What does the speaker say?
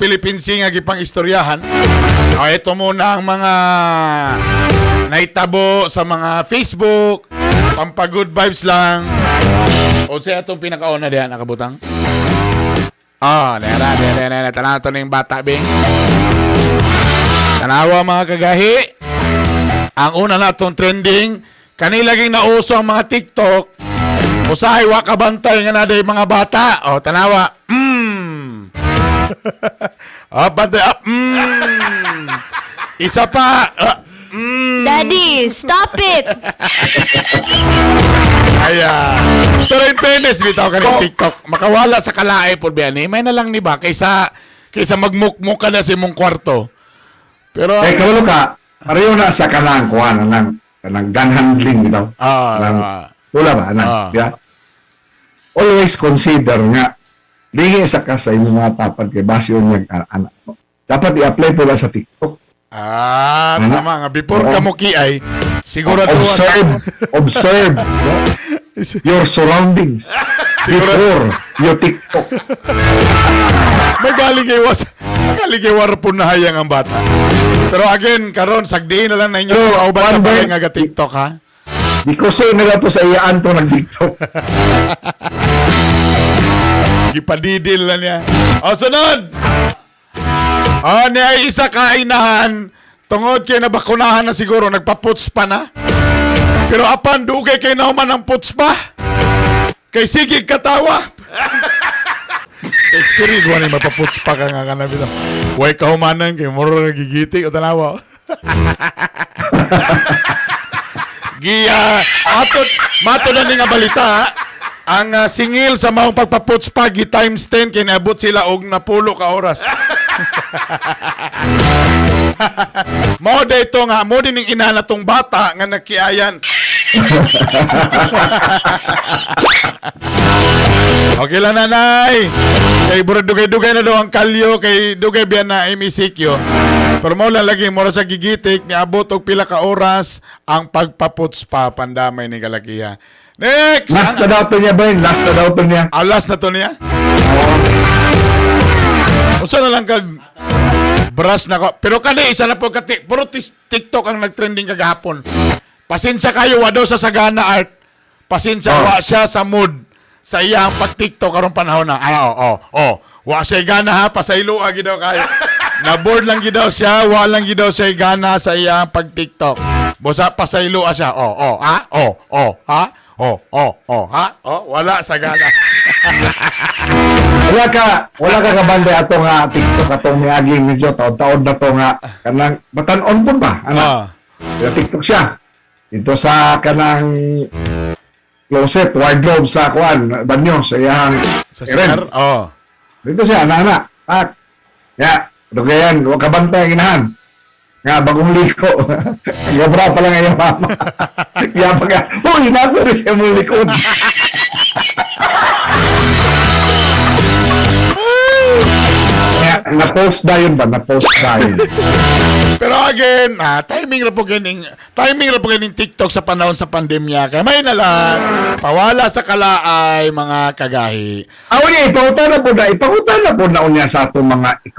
Philippine Sea nga gipang istoryahan. O, ito muna ang mga naitabo sa mga Facebook, pampagood vibes lang. O siya itong pinakauna diyan, nakabutang. Nera. Tanaw ito na yung bata, Bing. Tanawa mga kagahi. Ang una na itong trending, kanilaging nauso ang mga TikTok. Usahay wa kabantay nga na day mga bata. O, tanawa. Bantay. Isa pa. Daddy, stop it! Ayan. Pero in fairness, bitaw ka ng TikTok. Makawala sa kalaay po ba yan? May na lang ni ba? Kaysa magmukmuk ka na sa imong kwarto. Pero... kabalo ka, pareho na sa kanang kuha na ng gun handling bitaw. Wala ba? Yeah? Always consider nga, dingi sa ka sa inyong mga tapad kay base yung anak mo. Dapat i-apply po lang sa TikTok. Tama nga. Before ka mo kiay, siguro observe your surroundings before you TikTok. May galing kay warpon na hayang ang bata. Pero again, karon sagdiin na lang na inyo. Kauban ka pa nga TikTok, ha? Di ko say na to sa iyaan to nag-TikTok. Gipadidil na niya. O, sunod! Niya isa kainahan, tungod kay nabakunahan na siguro, nagpaputs pa na. Pero apan, dugay kay nauman ang puts pa. Kay sigig katawa. Experience mo na yung mapaputs pa ka nga kanabit. Huwag kahumanan kay moro nagigitik o tanawa. Matod na nga balita, ang singil sa maong pagpaputs pa, times 10, kinabot sila og napulo ka oras. Mo dito nga, mo din yung ina na tong bata nga nakiayan. Okay lang, nanay. Kay burad dugay-dugay na daw ang kalyo, kay dugay biyan na imisikyo. Pero mo lang lagi, mura sa gigitik, niabot og pila ka oras ang pagpaputs pa, pandamay ni kalakiya. Next! Last na daw to niya, Brian. Last na daw to niya. Last na to niya? Usa na lang kag brush na ko. Pero kani isa na po puro TikTok ang nagtrending kagahapon. Pasensya kayo wa daw sa sagana art. Pasensya wa siya sa mood sa iyang pag-TikTok karong panahon na. Wa siya gana ha, pasaylo agi daw kayo. Na board lang gidaw siya, wa lang gidaw siya gana sa iyang pag-TikTok. Bosa pasaylo siya. Wala sa gana. wala ka kabanda ato nga TikTok atong miagi medyo taon-taon na to nga kanang batan-on po ba TikTok siya dito sa kanang closet wardrobe sa kuan banyo sa iyang sa CR dito siya ana dugayan wa kabanta ginahan nga bagong liko gabra pa lang ang mama kaya pa huy nato rin siya mong likod. Na-post na yun ba? Na-post na yun. Pero again, timing ra po ganing TikTok sa panahon sa pandemya. Kaya may na lang, pawala sa kalaay, mga kagahi. Ipangutan na po na unya sa atong mga